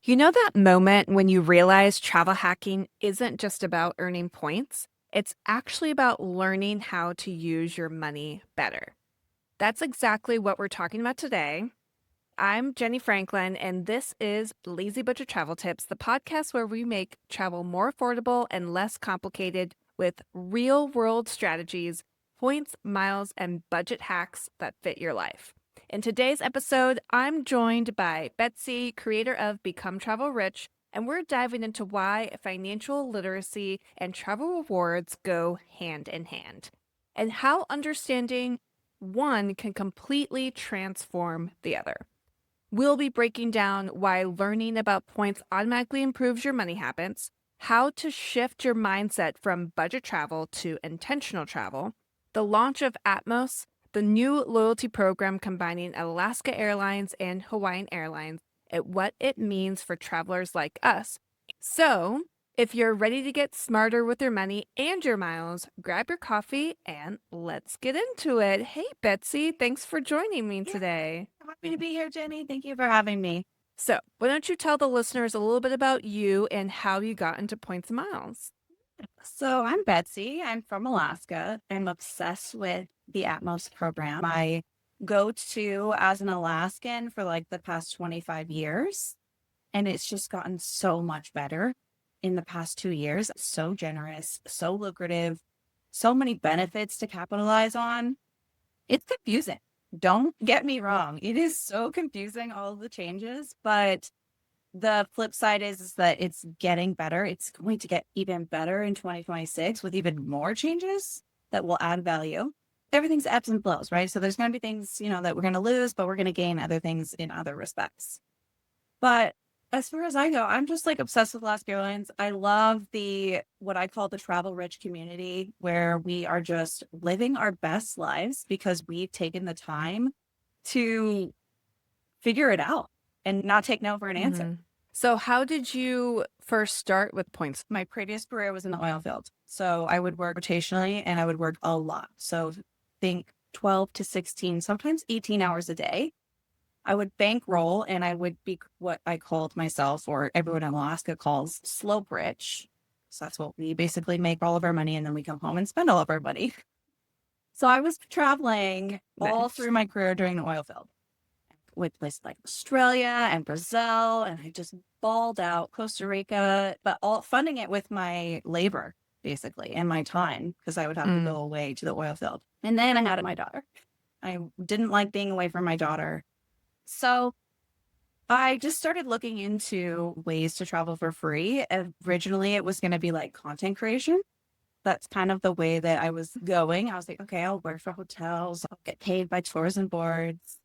You know that moment when you realize travel hacking isn't just about earning points? It's actually about learning how to use your money better. That's exactly what we're talking about today. I'm Genni Franklin, and this is Lazy Budget Travel Tips, the podcast where we make travel more affordable and less complicated with real world strategies, points, miles, and budget hacks that fit your life. In today's episode, I'm joined by Betsy, creator of Become Travel Rich, and we're diving into why financial literacy and travel rewards go hand in hand, and how understanding one can completely transform the other. We'll be breaking down why learning about points automatically improves your money habits, how to shift your mindset from budget travel to intentional travel, the launch of Atmos, the new loyalty program combining Alaska Airlines and Hawaiian Airlines, and what it means for travelers like us. So, if you're ready to get smarter with your money and your miles, grab your coffee and let's get into it. Hey, Betsy, thanks for joining me Yeah, today. happy to be here, Jenny. Thank you for having me. So, why don't you tell the listeners a little bit about you and how you got into points and miles? So I'm Betsy. I'm from Alaska. I'm obsessed with the Atmos program. I go to as an Alaskan for like the past 25 years, and it's just gotten so much better in the past 2 years. So generous, so lucrative, so many benefits to capitalize on. It's confusing. Don't get me wrong. It is so confusing, all of the changes, but the flip side is that it's getting better. It's going to get even better in 2026 with even more changes that will add value. Everything's ebbs and flows, right? So there's going to be things, that we're going to lose, but we're going to gain other things in other respects. But as far as I go, I'm just like obsessed with Alaska Airlines. I love what I call the travel rich community where we are just living our best lives because we've taken the time to figure it out and not take no for an answer. Mhm. So, how did you first start with points? My previous career was in the oil field. So I would work rotationally and I would work a lot. So think 12 to 16, sometimes 18 hours a day. I would bankroll and I would be what I called myself, or everyone in Alaska calls slope rich. So that's what we basically make all of our money and then we come home and spend all of our money. So I was traveling all Nice. through my career during the oil field with places like Australia and Brazil, and I just balled out Costa Rica, but all funding it with my labor basically and my time because I would have to Mm. go away to the oil field. And then I had my daughter. I didn't like being away from my daughter. So I just started looking into ways to travel for free. Originally, it was going to be like content creation. That's kind of the way that I was going. I was like, okay, I'll work for hotels, I'll get paid by tours and boards.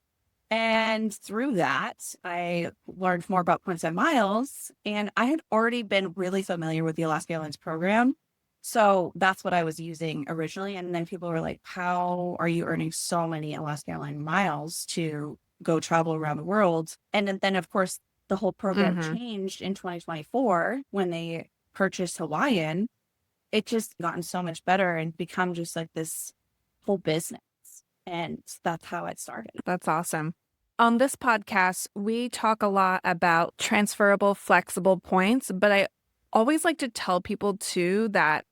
And through that, I learned more about points and miles. And I had already been really familiar with the Alaska Airlines program. So that's what I was using originally. And then people were like, how are you earning so many Alaska Airlines miles to go travel around the world? And then, of course, the whole program Mm-hmm. changed in 2024 when they purchased Hawaiian. It just gotten so much better and become just like this whole business. And that's how it started. That's awesome. On this podcast, we talk a lot about transferable, flexible points, but I always like to tell people too that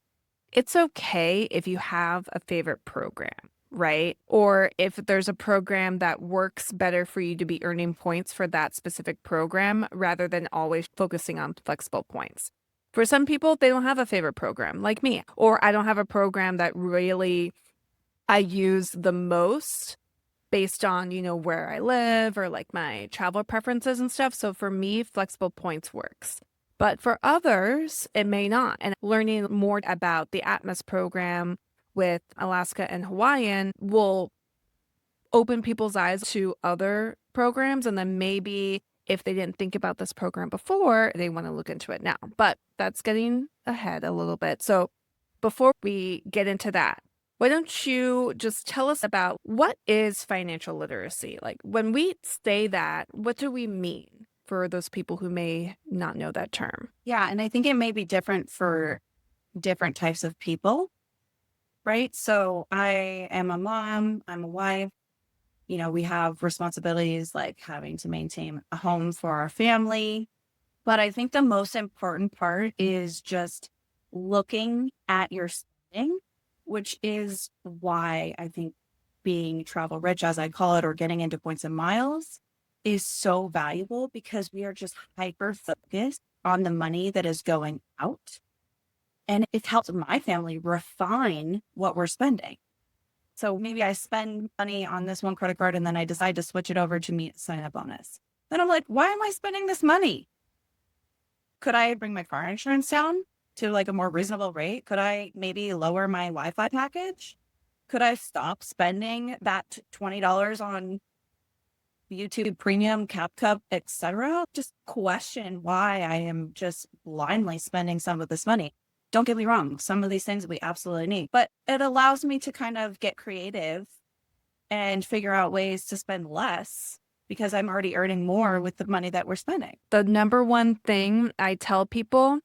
it's okay if you have a favorite program, right? Or if there's a program that works better for you to be earning points for that specific program rather than always focusing on flexible points. For some people, they don't have a favorite program like me, or I don't have a program that really I use the most based on, where I live or like my travel preferences and stuff. So for me, flexible points works. But for others, it may not. And learning more about the Atmos program with Alaska and Hawaiian will open people's eyes to other programs. And then maybe if they didn't think about this program before, they want to look into it now. But that's getting ahead a little bit. So before we get into that, why don't you just tell us about what is financial literacy? Like when we say that, what do we mean for those people who may not know that term? Yeah. And I think it may be different for different types of people, right? So I am a mom, I'm a wife. We have responsibilities like having to maintain a home for our family. But I think the most important part is just looking at your spending, which is why I think being travel rich, as I call it, or getting into points and miles is so valuable because we are just hyper focused on the money that is going out. And it helps my family refine what we're spending. So maybe I spend money on this one credit card and then I decide to switch it over to meet sign up bonus. Then I'm like, why am I spending this money? Could I bring my car insurance down to like a more reasonable rate? Could I maybe lower my Wi-Fi package? Could I stop spending that $20 on YouTube Premium, CapCut, etc.? Just question why I am just blindly spending some of this money. Don't get me wrong, some of these things we absolutely need, but it allows me to kind of get creative and figure out ways to spend less because I'm already earning more with the money that we're spending. The number one thing I tell people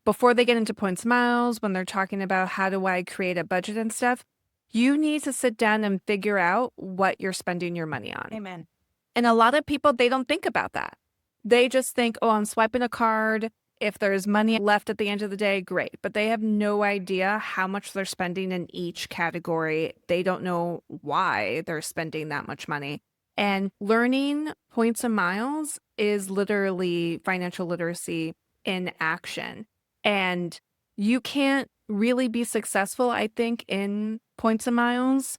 before they get into points miles, when they're talking about how do I create a budget and stuff, you need to sit down and figure out what you're spending your money on. Amen. And a lot of people, they don't think about that. They just think, oh, I'm swiping a card. If there's money left at the end of the day, great. But they have no idea how much they're spending in each category. They don't know why they're spending that much money. And learning points and miles is literally financial literacy in action. And you can't really be successful, I think, in points and miles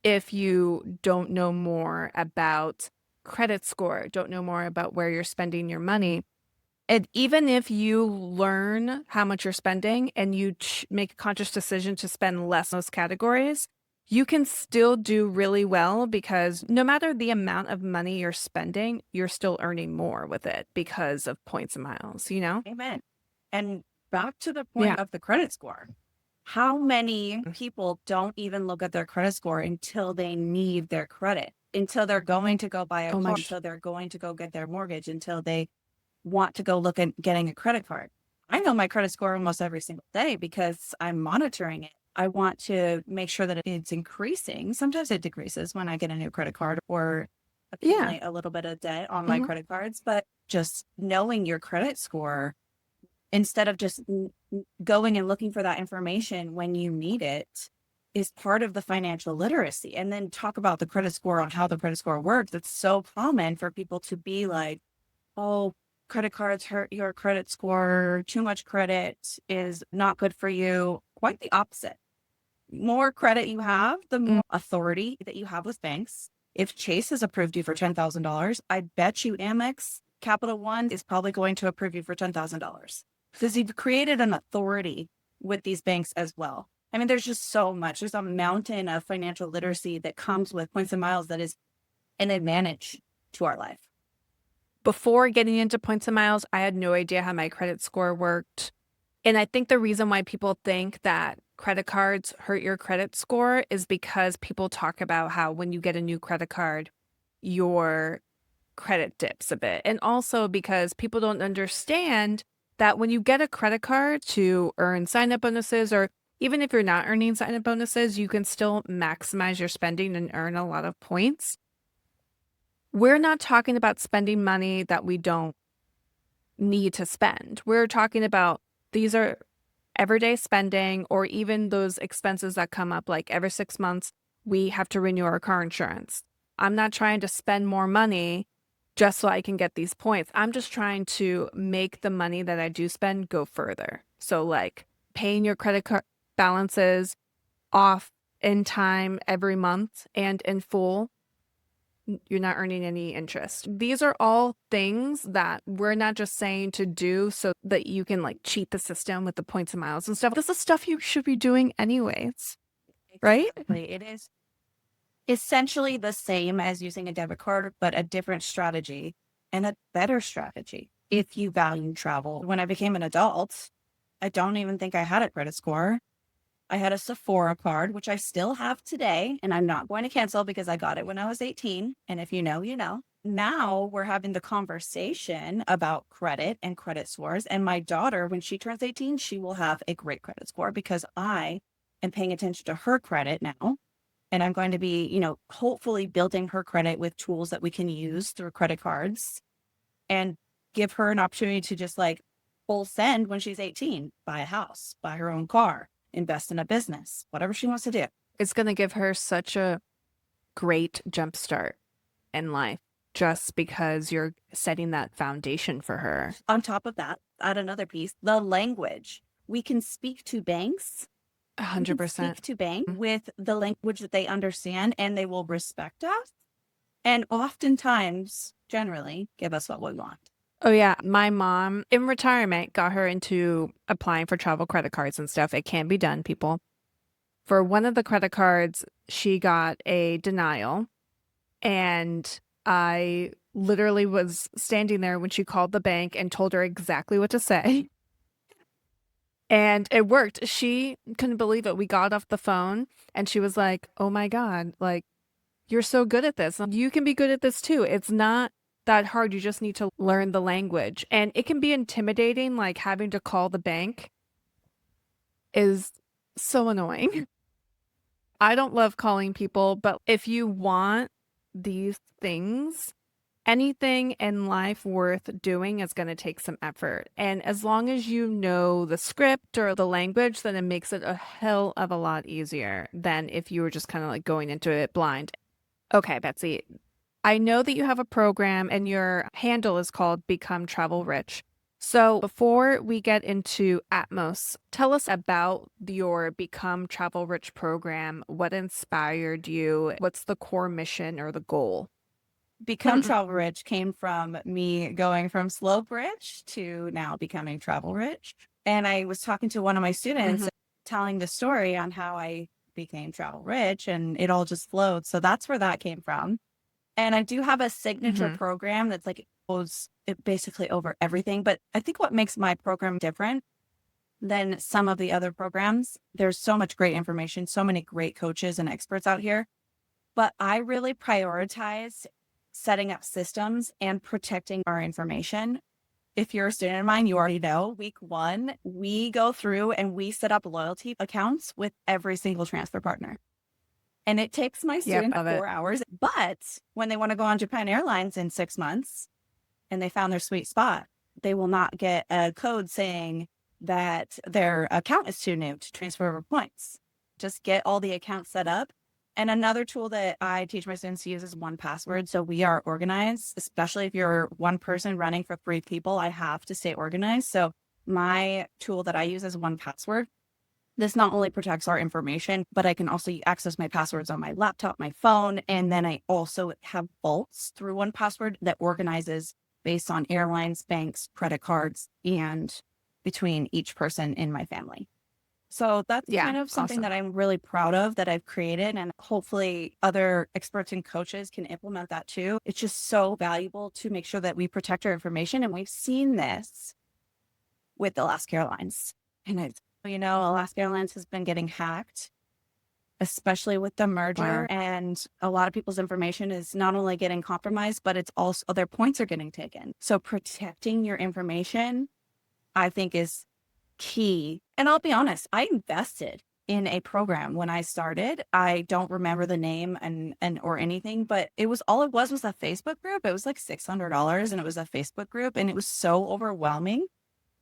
if you don't know more about credit score, don't know more about where you're spending your money. And even if you learn how much you're spending and you make a conscious decision to spend less in those categories, you can still do really well because no matter the amount of money you're spending, you're still earning more with it because of points and miles, you know? Amen. And back to the Yeah. point of the credit score. How many people don't even look at their credit score until they need their credit, until they're going to go buy a car, until they're going to go get their mortgage, until they want to go look at getting a credit card? I know my credit score almost every single day because I'm monitoring it. I want to make sure that it's increasing. Sometimes it decreases when I get a new credit card or accumulate a little bit of debt on my credit cards, but just knowing your credit score instead of just going and looking for that information when you need it is part of the financial literacy. And then talk about the credit score on how the credit score works. It's so common for people to be like, oh, credit cards hurt your credit score. Too much credit is not good for you. Quite the opposite. More credit you have, the more authority that you have with banks. If Chase has approved you for $10,000, I bet you Amex Capital One is probably going to approve you for $10,000 because you've created an authority with these banks as well. I mean, there's just so much. There's a mountain of financial literacy that comes with points and miles that is an advantage to our life. Before getting into points and miles, I had no idea how my credit score worked. And I think the reason why people think that credit cards hurt your credit score is because people talk about how when you get a new credit card, your credit dips a bit. And also because people don't understand that when you get a credit card to earn sign-up bonuses, or even if you're not earning sign-up bonuses, you can still maximize your spending and earn a lot of points. We're not talking about spending money that we don't need to spend. We're talking about these are everyday spending or even those expenses that come up like every 6 months, we have to renew our car insurance. I'm not trying to spend more money just so I can get these points. I'm just trying to make the money that I do spend go further. So like paying your credit card balances off in time every month and in full, you're not earning any interest. These are all things that we're not just saying to do so that you can like cheat the system with the points and miles and stuff. This is stuff you should be doing anyways, right? Exactly. It is essentially the same as using a debit card, but a different strategy and a better strategy if you value travel. When I became an adult, I don't even think I had a credit score. I had a Sephora card, which I still have today, and I'm not going to cancel because I got it when I was 18. And if you know, you know. Now we're having the conversation about credit and credit scores. And my daughter, when she turns 18, she will have a great credit score because I am paying attention to her credit now. And I'm going to be, hopefully building her credit with tools that we can use through credit cards. And give her an opportunity to just like full send when she's 18, buy a house, buy her own car, invest in a business, whatever she wants to do. It's going to give her such a great jump start in life just because you're setting that foundation for her. On top of that, add another piece, the language. We can speak to banks. We can 100%. speak to bank with the language that they understand and they will respect us. And oftentimes, generally, give us what we want. Oh, yeah. My mom in retirement got her into applying for travel credit cards and stuff. It can be done, people. For one of the credit cards, she got a denial. And I literally was standing there when she called the bank and told her exactly what to say. And it worked. She couldn't believe it. We got off the phone and she was like, "Oh my God, like, you're so good at this. You can be good at this too. It's not that hard. You just need to learn the language." And it can be intimidating, like having to call the bank is so annoying. I don't love calling people, but if you want these things, anything in life worth doing is going to take some effort. And as long as you know the script or the language, then it makes it a hell of a lot easier than if you were just kind of like going into it blind. Okay, Betsy, I know that you have a program and your handle is called Become Travel Rich. So before we get into Atmos, tell us about your Become Travel Rich program. What inspired you? What's the core mission or the goal? Become Travel Rich came from me going from slope rich to now becoming travel rich. And I was talking to one of my students, telling the story on how I became travel rich, and it all just flowed. So that's where that came from. And I do have a signature program that's like goes it basically over everything. But I think what makes my program different than some of the other programs, there's so much great information, so many great coaches and experts out here. But I really prioritize setting up systems and protecting our information. If you're a student of mine, you already know week one, we go through and we set up loyalty accounts with every single transfer partner. And it takes my students 4 hours. But when they want to go on Japan Airlines in 6 months and they found their sweet spot, they will not get a code saying that their account is too new to transfer over points. Just get all the accounts set up. And another tool that I teach my students to use is 1Password. So we are organized, especially if you're one person running for 3 people, I have to stay organized. So my tool that I use is 1Password. This not only protects our information, but I can also access my passwords on my laptop, my phone. And then I also have vaults through 1Password that organizes based on airlines, banks, credit cards, and between each person in my family. So that's kind of something that I'm really proud of that I've created, and hopefully other experts and coaches can implement that too. It's just so valuable to make sure that we protect our information. And we've seen this with Alaska Airlines. And it's, Alaska Airlines has been getting hacked, especially with the merger. Wow. And a lot of people's information is not only getting compromised, but it's also their points are getting taken. So protecting your information, I think, is key. And I'll be honest, I invested in a program when I started. I don't remember the name and or anything, but it was a Facebook group. It was like $600 and it was a Facebook group, and it was so overwhelming.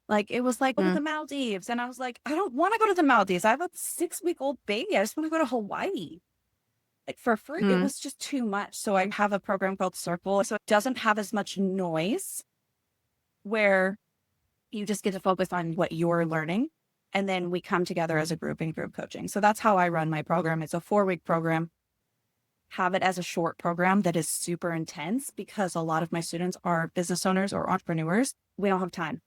Like it was like, go to the Maldives. And I was like, I don't want to go to the Maldives. I have a 6-week-old baby. I just want to go to Hawaii. Like for free. It was just too much. So I have a program called Circle. So it doesn't have as much noise, where you just get to focus on what you're learning. And then we come together as a group in group coaching. So that's how I run my program. It's a 4-week program. Have it as a short program that is super intense because a lot of my students are business owners or entrepreneurs. We don't have time.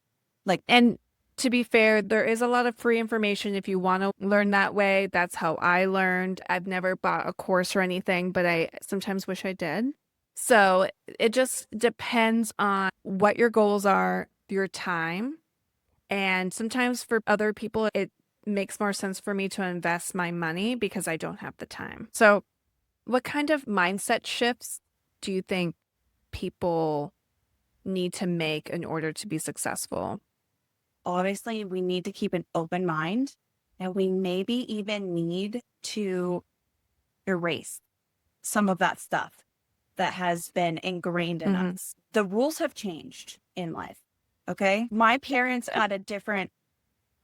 And to be fair, there is a lot of free information if you want to learn that way. That's how I learned. I've never bought a course or anything, but I sometimes wish I did. So it just depends on what your goals are, your time. And sometimes for other people, it makes more sense for me to invest my money because I don't have the time. So what kind of mindset shifts do you think people need to make in order to be successful? Obviously, we need to keep an open mind, and we maybe even need to erase some of that stuff that has been ingrained in us. The rules have changed. in life. Okay. My parents had a different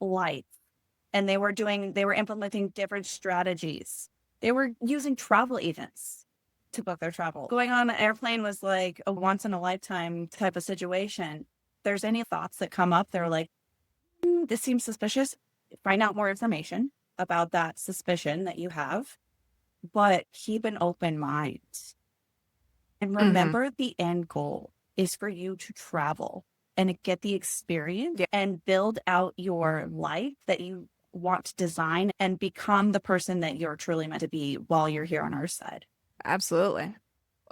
life and they were implementing different strategies. They were using travel agents to book their travel. Going on an airplane was like a once in a lifetime type of situation. If there's any thoughts that come up, they're like, this seems suspicious. Find out more information about that suspicion that you have, but keep an open mind. And Hmm. remember, the end goal is for you to travel and get the experience Yeah, and build out your life that you want to design and become the person that you're truly meant to be while you're here on our side. absolutely.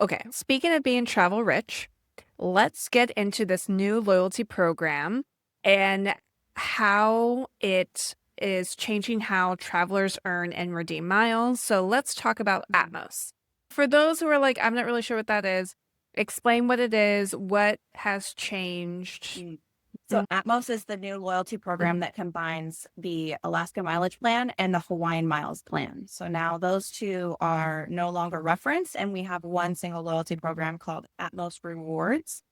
Okay, speaking of being travel rich, let's get into this new loyalty program and how it is changing how travelers earn and redeem miles. So let's talk about Mhm. Atmos. For those who are like, I'm not really sure what that is, explain what it is, what has changed. Mm. So Atmos is the new loyalty program that combines the Alaska Mileage Plan and the Hawaiian Miles Plan. So now those two are no longer referenced, and we have one single loyalty program called Atmos Rewards.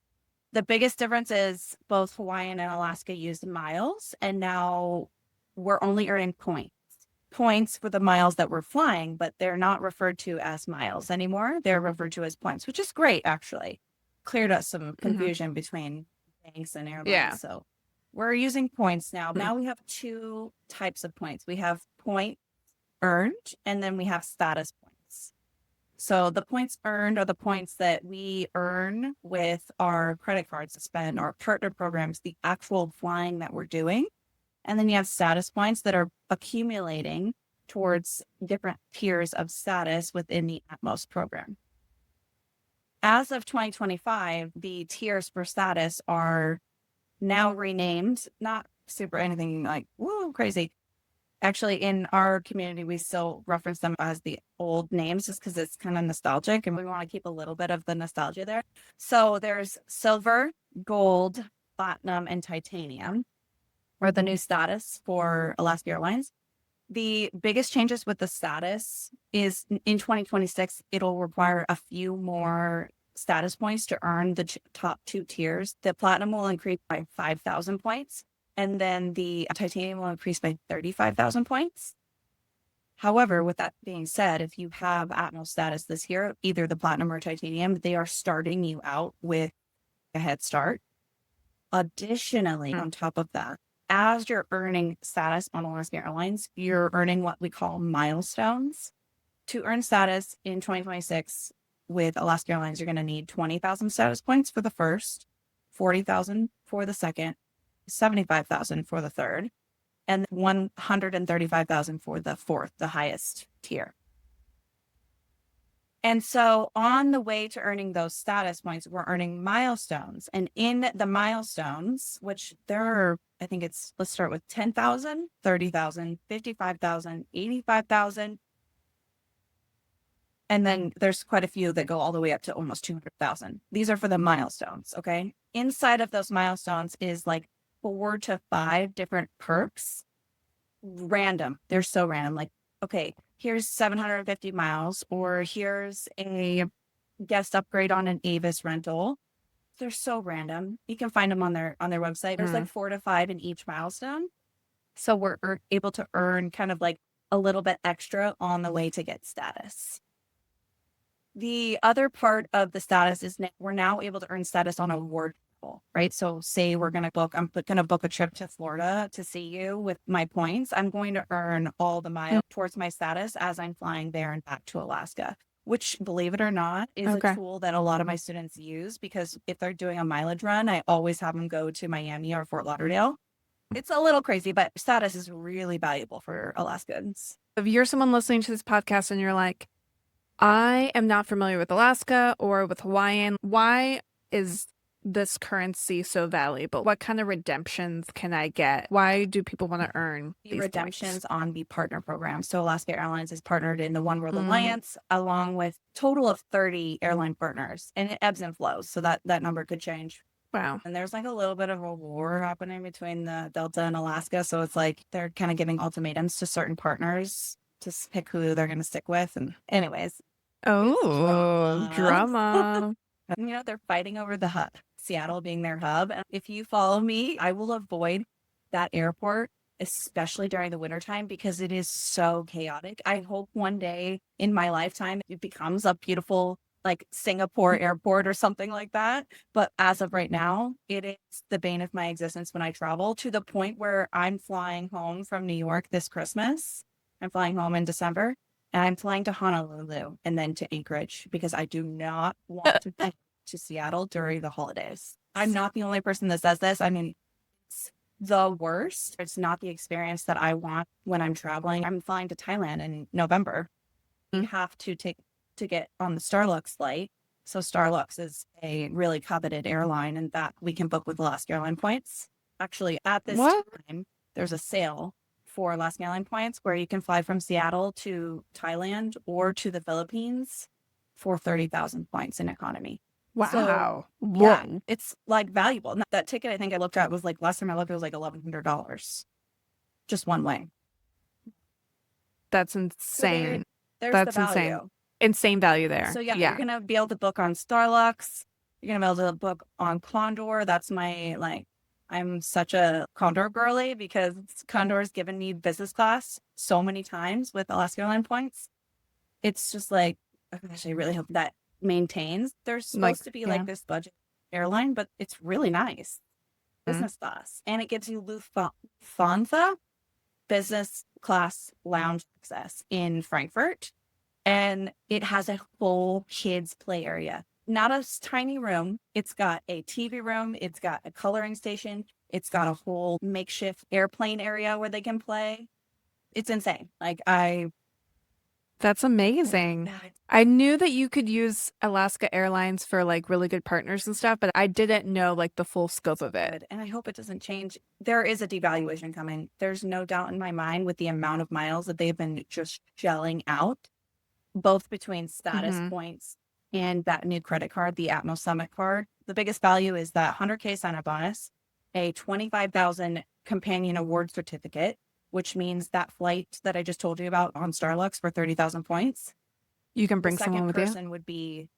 The biggest difference is both Hawaiian and Alaska used miles, and now we're only earning points for the miles that we're flying, but they're not referred to as miles anymore. They're referred to as points, which is great, actually. Cleared up some Mhm. confusion between banks and airlines. Yeah. So we're using points now. Mm. Now we have two types of points. We have point earned, and then we have status points. So the points earned are the points that we earn with our credit cards to spend, our partner programs, the actual flying that we're doing. And then you have status points that are accumulating towards different tiers of status within the Atmos program. As of 2025, the tiers for status are now renamed, not super anything like, woo, crazy. Actually, in our community, we still reference them as the old names just because it's kind of nostalgic and we want to keep a little bit of the nostalgia there. So there's silver, gold, platinum, and titanium or the new status for Alaska Airlines. The biggest changes with the status is in 2026, it'll require a few more status points to earn the top two tiers. The platinum will increase by 5,000 points, and then the titanium will increase by 35,000 points. However, with that being said, if you have Atmos status this year, either the platinum or titanium, they are starting you out with a head start. Additionally, Mm. on top of that, as you're earning status on Alaska Airlines, you're earning what we call milestones. To earn status in 2026 with Alaska Airlines, you're going to need 20,000 status points for the first, 40,000 for the second, 75,000 for the third, and 135,000 for the fourth, the highest tier. And so on the way to earning those status points, we're earning milestones. And in the milestones, which there are, I think it's, let's start with 10,000, 30,000, 55,000, 85,000. And then there's quite a few that go all the way up to almost 200,000. These are for the milestones. Okay. Inside of those milestones is like 4 to 5 different perks. Random. They're so random. Like, okay, here's 750 miles, or here's a guest upgrade on an Avis rental. They're so random. You can find them on their website. There's like Mm. 4 to 5 in each milestone. So we're able to earn kind of like a little bit extra on the way to get status. The other part of the status is we're now able to earn status on award travel, right? So say I'm going to book a trip to Florida to see you with my points. I'm going to earn all the Mm. miles towards my status as I'm flying there and back to Alaska, which, believe it or not, is a Okay. tool that a lot of my students use because if they're doing a mileage run, I always have them go to Miami or Fort Lauderdale. It's a little crazy, but status is really valuable for Alaskans. If you're someone listening to this podcast and you're like, I am not familiar with Alaska or with Hawaiian, why is this currency so valuable? What kind of redemptions can I get? Why do people want to earn The these points? redemptions on the partner program. So Alaska Airlines is partnered in the One World Mm. Alliance along with total of 30 airline partners, and it ebbs and flows. So that number could change. Wow. And there's like a little bit of a war happening between the Delta and Alaska. So it's like they're kind of giving ultimatums to certain partners to pick who they're going to stick with. And anyways, it's Oh, drama. drama. They're fighting over the hut. Seattle being their hub. And if you follow me, I will avoid that airport, especially during the wintertime, because it is so chaotic. I hope one day in my lifetime it becomes a beautiful, like Singapore airport or something like that. But as of right now, it is the bane of my existence when I travel, to the point where I'm flying home from New York this Christmas. I'm flying home in December, and I'm flying to Honolulu and then to Anchorage, because I do not want to go to Seattle during the holidays. I'm not the only person that says this. I mean, it's the worst. It's not the experience that I want when I'm traveling. I'm flying to Thailand in November. You have to get on the Starlux flight. So Starlux is a really coveted airline, and that we can book with Alaska Airline points. Actually, at this What? time, there's a sale for Alaska Airline points where you can fly from Seattle to Thailand or to the Philippines for 30,000 points in economy. So Wow. yeah, Whoa. it's like valuable. That ticket I think I looked at was like, last time I looked, it was like $1,100 just one way. That's So insane. there's the That's insane. value. Insane value there. So yeah, you're Yeah. gonna be able to book on Starlux. You're gonna be able to book on Condor. That's my like. I'm such a Condor girly because Condor's given me business class so many times with Alaska Airline points. It's just like, oh gosh, I really hope that maintains. There's Like, supposed to be yeah. like this budget airline, but it's really nice Mhm. business class, and it gives you Lufthansa business class lounge access in Frankfurt, and it has a full kids play area. Not a tiny room. It's got a TV room. It's got a coloring station. It's got a whole makeshift airplane area where they can play. It's insane. Like That's amazing. I knew that you could use Alaska Airlines for like really good partners and stuff, but I didn't know like the full scope of it. good. And I hope it doesn't change. There is a devaluation coming. There's no doubt in my mind with the amount of miles that they've been just shelling out, both between status Mhm. points and that new credit card, the Atmos Summit card. The biggest value is that 100K sign-up bonus, a 25,000 companion award certificate, which means that flight that I just told you about on Starlux for 30,000 points. You can The bring someone second with you. person would be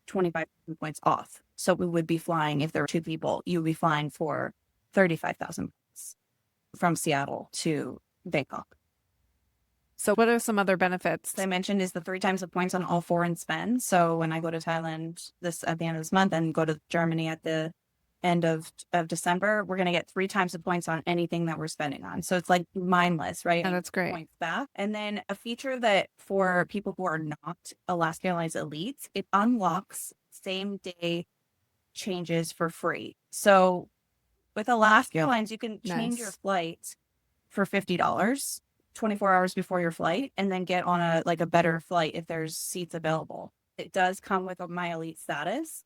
25,000 points off. So we would be flying, if there were two people, you would be flying for 35,000 points from Seattle to Bangkok. So what are some other benefits? I mentioned is the 3 times the points on all foreign spend. So when I go to Thailand at the end of this month and go to Germany at the end of December, we're going to get 3 times the points on anything that we're spending on. So it's like mindless, right? Yeah, that's great. Points back. And then a feature that for people who are not Alaska Airlines elites, it unlocks same day changes for free. So with Alaska Airlines, you can change your Nice. flight for $50. 24 hours before your flight, and then get on a better flight if there's seats available. It does come with my elite status,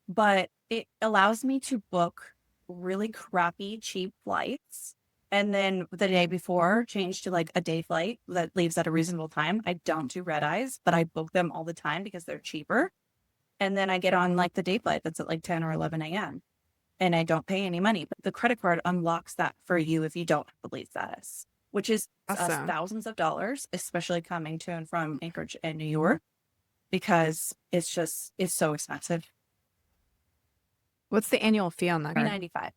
but it allows me to book really crappy, cheap flights. And then the day before, change to like a day flight that leaves at a reasonable time. I don't do red eyes, but I book them all the time because they're cheaper. And then I get on like the day flight that's at like 10 or 11 a.m. and I don't pay any money. But the credit card unlocks that for you if you don't have elite status, which is Awesome. thousands of dollars, especially coming to and from Anchorage and New York, because it's so expensive. What's the annual fee on that card? $395.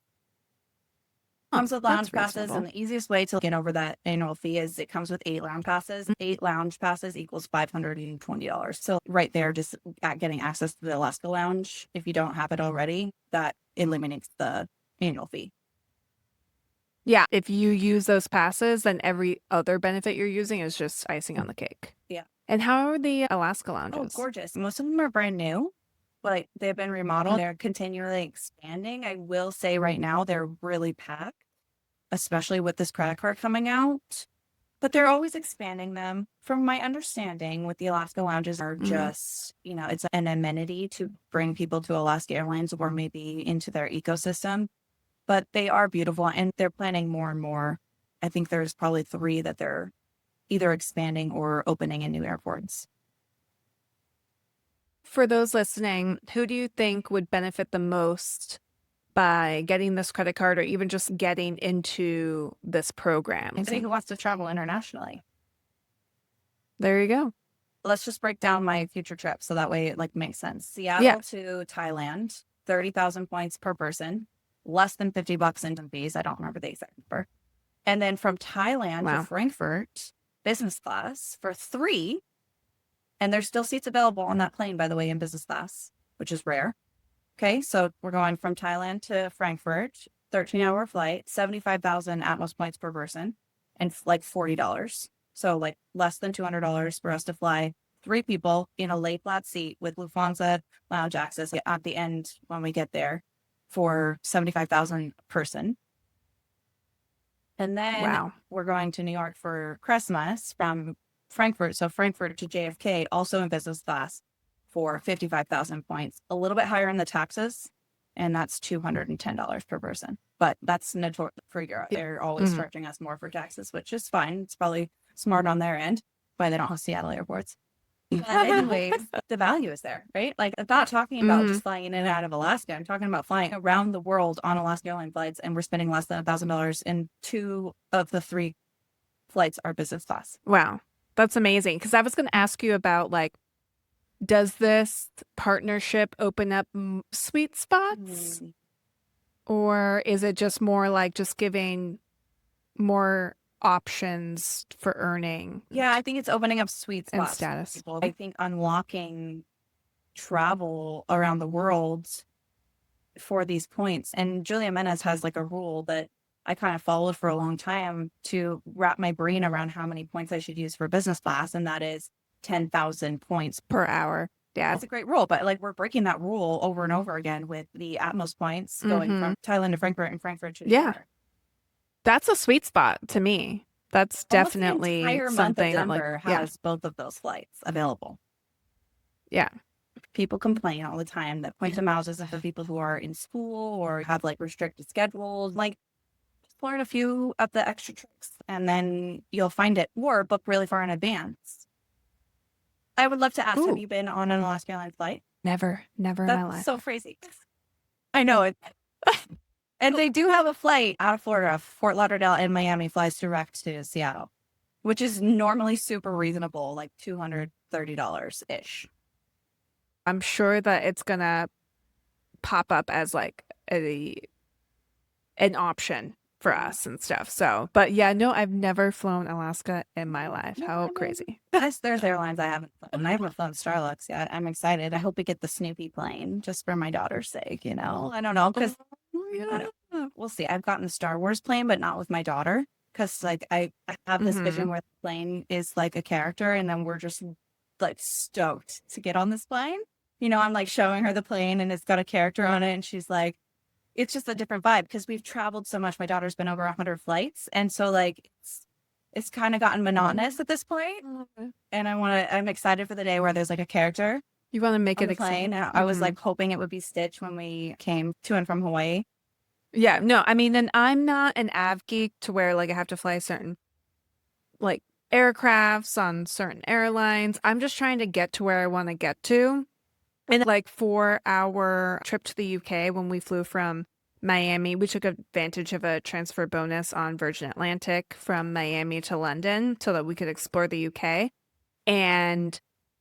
Oh, Comes with that's lounge passes, reasonable. and the easiest way to get over that annual fee is it comes with 8 lounge passes. 8 lounge passes equals $520. So right there, just getting access to the Alaska Lounge, if you don't have it already, that eliminates the annual fee. Yeah, if you use those passes, then every other benefit you're using is just icing on the cake. Yeah. And how are the Alaska Oh, lounges? gorgeous. Most of them are brand new, but they've been remodeled. They're continually expanding. I will say right now they're really packed, especially with this credit card coming out. But they're always expanding them. From my understanding, with the Alaska lounges are just, it's an amenity to bring people to Alaska Airlines or maybe into their ecosystem. But they are beautiful, and they're planning more and more. I think there's probably 3 that they're either expanding or opening in new airports. For those listening, who do you think would benefit the most by getting this credit card or even just getting into this program? Anybody who wants to travel internationally. There you go. Let's just break down my future trip so that way it makes sense. Seattle to Thailand 30,000 points per person, less than $50 in fees. I don't remember the exact number. And then from Thailand to Wow. Frankfurt, business class for 3. And there's still seats available on that plane, by the way, in business class, which is rare. Okay, so we're going from Thailand to Frankfurt, 13-hour flight, 75,000 Atmos points per person, and like $40. So like less than $200 for us to fly 3 people in a lay flat seat with Lufthansa lounge access at the end when we get there for 75,000 person. And then Wow. we're going to New York for Christmas from Frankfurt. So Frankfurt to JFK, also in business class for 55,000 points, a little bit higher in the taxes. And that's $210 per person. But that's notorious for Europe. They're always Mhm. charging us more for taxes, which is fine. It's probably smart on their end, why they don't have Seattle airports. But anyways, the value is there, right? Like I'm not talking about Mhm. just flying in and out of Alaska. I'm talking about flying around the world on Alaska Airlines flights, and we're spending less than $1,000, and 2 of the 3 flights are business class. Wow. That's amazing. Because I was going to ask you about like, does this partnership open up sweet spots? Or is it just more like just giving more options for earning Yeah, I think it's opening up sweet and spots for status? people. I think unlocking travel around the world for these points. And Julia Menez has like a rule that I kind of followed for a long time to wrap my brain around how many points I should use for business class. And that is 10,000 points Per hour. Yeah. That's a great rule, but like we're breaking that rule over and over again with the Atmos points going Mhm. from Thailand to Frankfurt and Frankfurt to New Yeah. York. That's a sweet spot to me. That's Almost the definitely entire month of something that like, December yeah. has both of those flights available. Yeah. People complain all the time that points and miles isn't for people who are in school or have like restricted schedules. Like, just learn a few of the extra tricks and then you'll find it, or book really far in advance. I would love to ask, have Ooh. you been on an Alaska Airlines flight? Never in my That's life. so crazy. I know it. And they do have a flight out of Florida, Fort Lauderdale and Miami flies direct to Seattle, which is normally super reasonable, like $230-ish. I'm sure that it's gonna pop up as like an option for us and stuff. So, but yeah, no, I've never flown Alaska in my life. How crazy. There's airlines I haven't flown. I haven't flown Starlux yet. I'm excited. I hope we get the Snoopy plane just for my daughter's sake, you know? I don't know, because we'll see. I've gotten the Star Wars plane, but not with my daughter. Because like I have this vision where the plane is like a character and then we're just like stoked to get on this plane. You know, I'm like showing her the plane and it's got a character on it and she's like, it's just a different vibe because we've traveled so much. My daughter's been over 100 flights. And so like it's kind of gotten monotonous at this point. And I'm excited for the day where there's like a character You want to make on it the plane. exciting. I was like hoping it would be Stitch when we came to and from Hawaii. Yeah, no, I mean, and I'm not an av geek to where like I have to fly certain like aircrafts on certain airlines. I'm just trying to get to where I want to get to. And like for our trip to the UK, when we flew from Miami, we took advantage of a transfer bonus on Virgin Atlantic from Miami to London so that we could explore the UK. And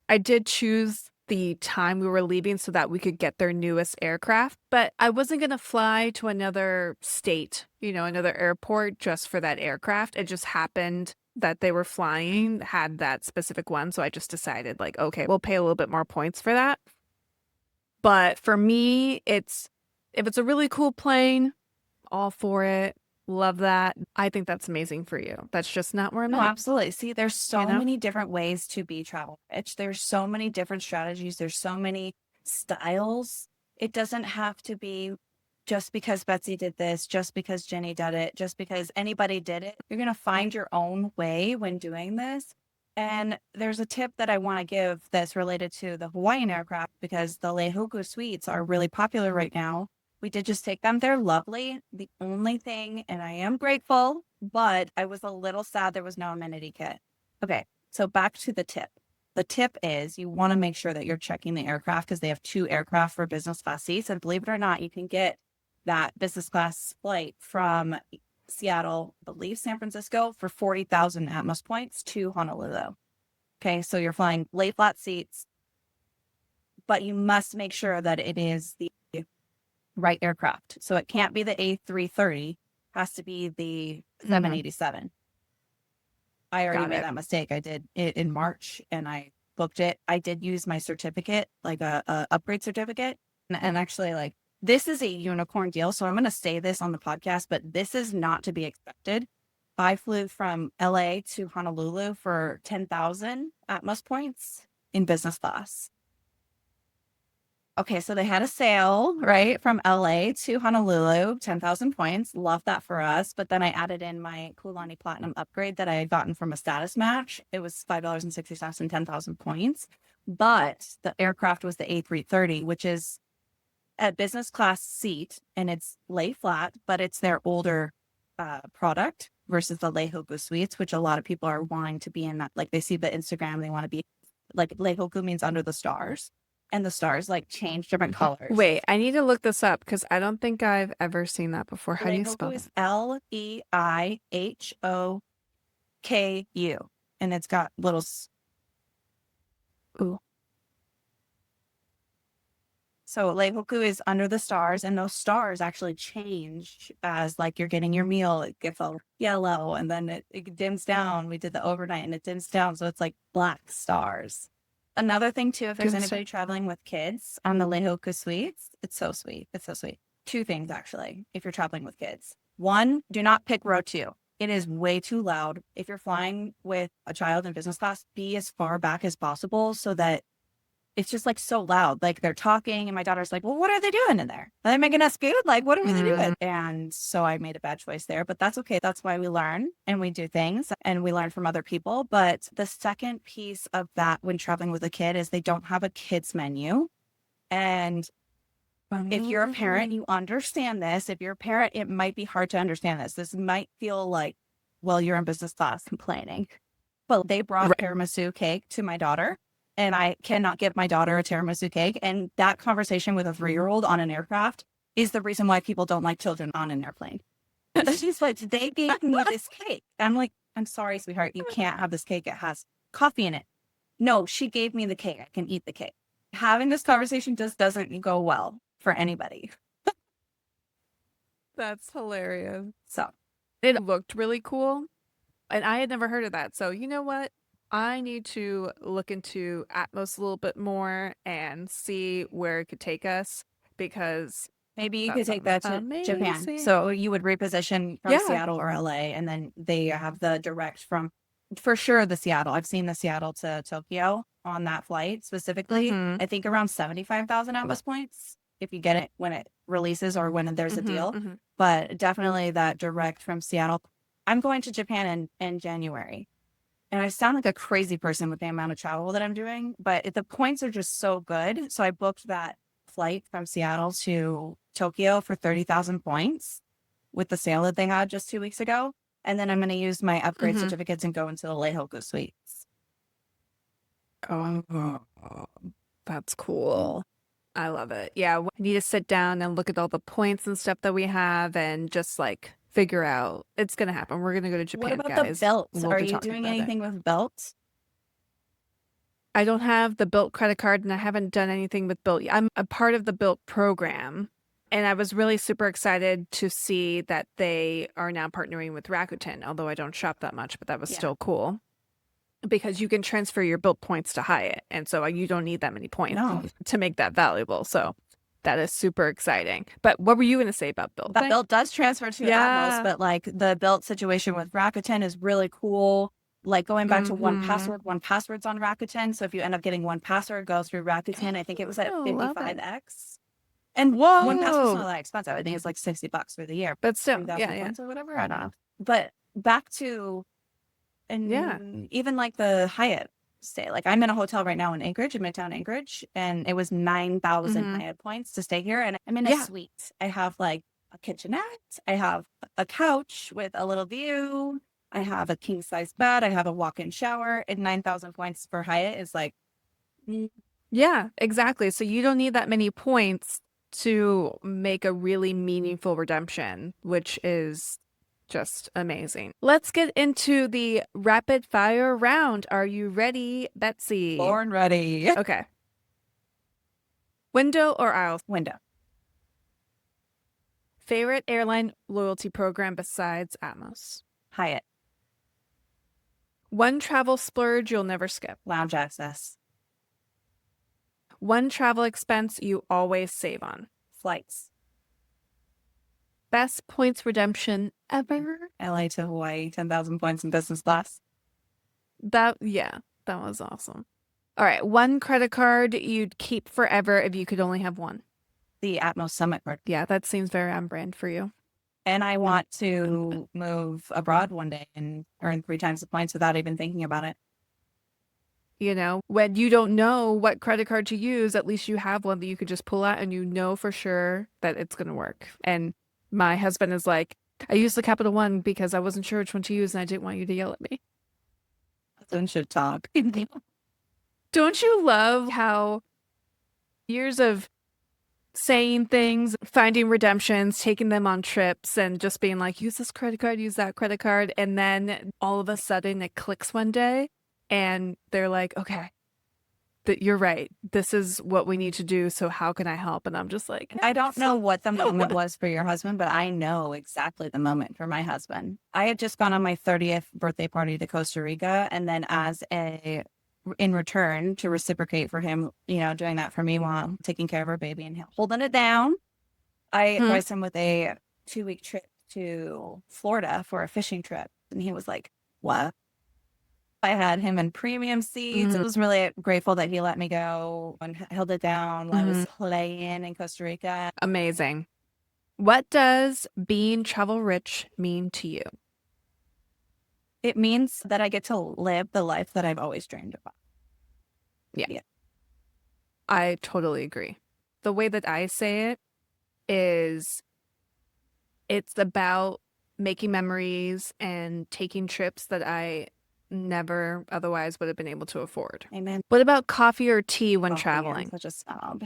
I did choose the time we were leaving so that we could get their newest aircraft, but I wasn't going to fly to another state, you know, another airport just for that aircraft. It just happened that they were flying, had that specific one. So I just decided, like, okay, we'll pay a little bit more points for that. But for me, if it's a really cool plane, all for it. Love that. I think that's amazing for you. That's just not where I'm No, at. absolutely. See, there's so You know? many different ways to be travel rich. There's so many different strategies. There's so many styles. It doesn't have to be just because Betsy did this, just because Jenny did it, just because anybody did it. You're going to find your own way when doing this. And there's a tip that I want to give that's related to the Hawaiian aircraft because the Lehoku suites are really popular right now. We did just take them. They're lovely. The only thing, and I am grateful, but I was a little sad there was no amenity kit. Okay, so back to the tip. The tip is you want to make sure that you're checking the aircraft because they have 2 aircraft for business class seats. And believe it or not, you can get that business class flight from Seattle, I believe San Francisco, for 40,000 Atmos points to Honolulu. Okay, so you're flying lay flat seats, but you must make sure that it is the right aircraft. So it can't be the A330, has to be the 787. I already Got made it. that mistake. I did it in March and I booked it. I did use my certificate, like a upgrade certificate. And actually, like, this is a unicorn deal. So I'm going to say this on the podcast, but this is not to be expected. I flew from LA to Honolulu for 10,000 Atmos points in business class. Okay, so they had a sale, right, from LA to Honolulu, 10,000 points. Love that for us. But then I added in my Kulani Platinum upgrade that I had gotten from a status match. It was $5.60 and 10,000 points. But the aircraft was the A330, which is a business class seat and it's lay flat, but it's their older product versus the Leihoku suites, which a lot of people are wanting to be in that. Like they see the Instagram, they want to be like Leihoku means under the stars. And the stars like change different colors. Wait, I need to look this up because I don't think I've ever seen that before. How do you spell Leihoku is it? Leihoku. And it's got little. Ooh. So Leihoku is under the stars, and those stars actually change as like you're getting your meal. It gets all yellow, and then it dims down. We did the overnight, and it dims down, so it's like black stars. Another thing too, if there's anybody traveling with kids on the Leihoku suites, it's so sweet. It's so sweet. Two things actually, if you're traveling with kids. One, do not pick row 2. It is way too loud. If you're flying with a child in business class, be as far back as possible so that it's just like so loud. Like they're talking and my daughter's like, well, what are they doing in there? Are they making us food? Like, what are they doing? And so I made a bad choice there, but that's okay. That's why we learn and we do things and we learn from other people. But the second piece of that when traveling with a kid is they don't have a kids menu. And if you're a parent, you understand this. If you're a parent, it might be hard to understand this. This might feel like, well, you're in business class complaining. Well, they brought tiramisu cake to my daughter. And I cannot give my daughter a tiramisu cake. And that conversation with a 3-year-old on an aircraft is the reason why people don't like children on an airplane. She's like, they gave me this cake. I'm like, I'm sorry, sweetheart. You can't have this cake. It has coffee in it. No, she gave me the cake. I can eat the cake. Having this conversation just doesn't go well for anybody. That's hilarious. So it looked really cool. And I had never heard of that. So you know what? I need to look into Atmos a little bit more and see where it could take us because maybe you could take that to Japan. So you would reposition from Seattle or LA, and then they have the direct from, for sure, the Seattle. I've seen the Seattle to Tokyo on that flight specifically. I think around 75,000 Atmos points if you get it when it releases or when there's a deal. But definitely that direct from Seattle. I'm going to Japan in January. And I sound like a crazy person with the amount of travel that I'm doing, but the points are just so good. So I booked that flight from Seattle to Tokyo for 30,000 points with the sale that they had just 2 weeks ago. And then I'm going to use my upgrade certificates and go into the Leihoku suites. Oh, that's cool. I love it. Yeah, we need to sit down and look at all the points and stuff that we have and just like figure out. It's going to happen. We're going to go to Japan, What about guys. the belts? Are you doing anything with belts? I don't have the Bilt credit card and I haven't done anything with Bilt. I'm a part of the Bilt program and I was really super excited to see that they are now partnering with Rakuten, although I don't shop that much, but that was still cool because you can transfer your Bilt points to Hyatt. And so you don't need that many points to make that valuable. So that is super exciting. But what were you going to say about Bilt? That Bilt does transfer to Atmos, but like the Bilt situation with Rakuten is really cool. Like going back to 1Password's on Rakuten. So if you end up getting 1Password, go through Rakuten. I think it was at 55x. And 1Password's not that expensive. I think it's like $60 for the year. But still, points or whatever. I don't know. But back to, and even like the Hyatt stay. Like I'm in a hotel right now in Anchorage, in Midtown Anchorage, and it was 9,000 Hyatt points to stay here. And I'm in a suite. I have like a kitchenette. I have a couch with a little view. I have a king size bed. I have a walk-in shower. And 9,000 points for Hyatt is like, yeah, exactly. So you don't need that many points to make a really meaningful redemption, which is just amazing. Let's get into the rapid fire round. Are you ready, Betsy? Born ready. Okay. Window or aisle? Window. Favorite airline loyalty program besides Atmos? Hyatt. One travel splurge you'll never skip. Lounge access. One travel expense you always save on. Flights. Best points redemption ever? LA to Hawaii, 10,000 points in business class. Yeah, that was awesome. All right, one credit card you'd keep forever if you could only have one. The Atmos Summit card. Yeah, that seems very on brand for you. And I want to move abroad one day and earn 3 times the points without even thinking about it. You know, when you don't know what credit card to use, at least you have one that you could just pull out and you know for sure that it's going to work. And my husband is like, I used the Capital One because I wasn't sure which one to use and I didn't want you to yell at me. Husband should talk. Don't you love how years of saying things, finding redemptions, taking them on trips, and just being like, use this credit card, use that credit card. And then all of a sudden it clicks one day and they're like, okay, you're right. This is what we need to do. So how can I help? And I'm just like, I don't know what the moment was for your husband, but I know exactly the moment for my husband. I had just gone on my 30th birthday party to Costa Rica. And then in return to reciprocate for him, doing that for me while taking care of our baby and holding it down, I advised him with a 2-week trip to Florida for a fishing trip. And he was like, what? I had him in premium seats. I was really grateful that he let me go and held it down while I was playing in Costa Rica. Amazing. What does being travel rich mean to you? It means that I get to live the life that I've always dreamed about. Yeah. I totally agree. The way that I say it is it's about making memories and taking trips that I never otherwise would have been able to afford. Amen. What about coffee or tea when Coffee, traveling? I'm such a snob.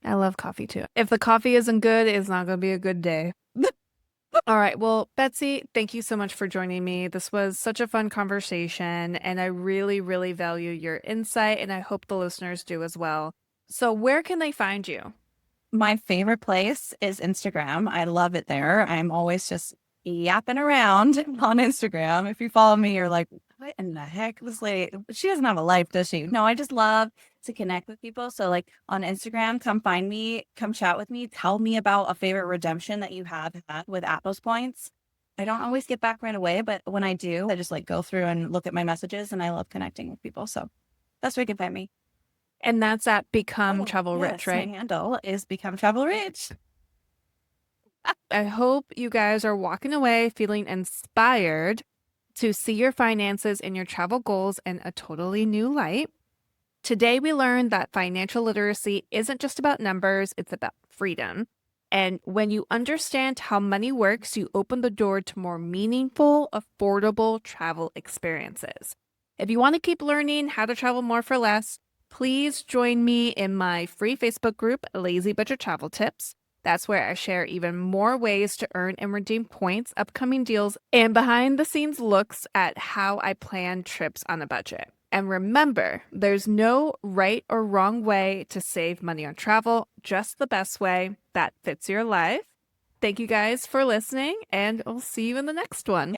I love coffee too. If the coffee isn't good, it's not going to be a good day. All right. Well, Betsy, thank you so much for joining me. This was such a fun conversation, and I really, really value your insight, and I hope the listeners do as well. So where can they find you? My favorite place is Instagram. I love it there. I'm always just yapping around on Instagram. If you follow me, you're like, what in the heck? This lady, she doesn't have a life, does she? No, I just love to connect with people. So like on Instagram, come find me, come chat with me, tell me about a favorite redemption that you have had with Atmos points. I don't always get back right away, but when I do, I just like go through and look at my messages, and I love connecting with people. So that's where you can find me. And that's at Become Travel Rich, right? My handle is Become Travel Rich. I hope you guys are walking away feeling inspired to see your finances and your travel goals in a totally new light. Today, we learned that financial literacy isn't just about numbers, it's about freedom. And when you understand how money works, you open the door to more meaningful, affordable travel experiences. If you want to keep learning how to travel more for less, please join me in my free Facebook group, Lazy Budget Travel Tips. That's where I share even more ways to earn and redeem points, upcoming deals, and behind the scenes looks at how I plan trips on a budget. And remember, there's no right or wrong way to save money on travel, just the best way that fits your life. Thank you guys for listening, and I'll see you in the next one.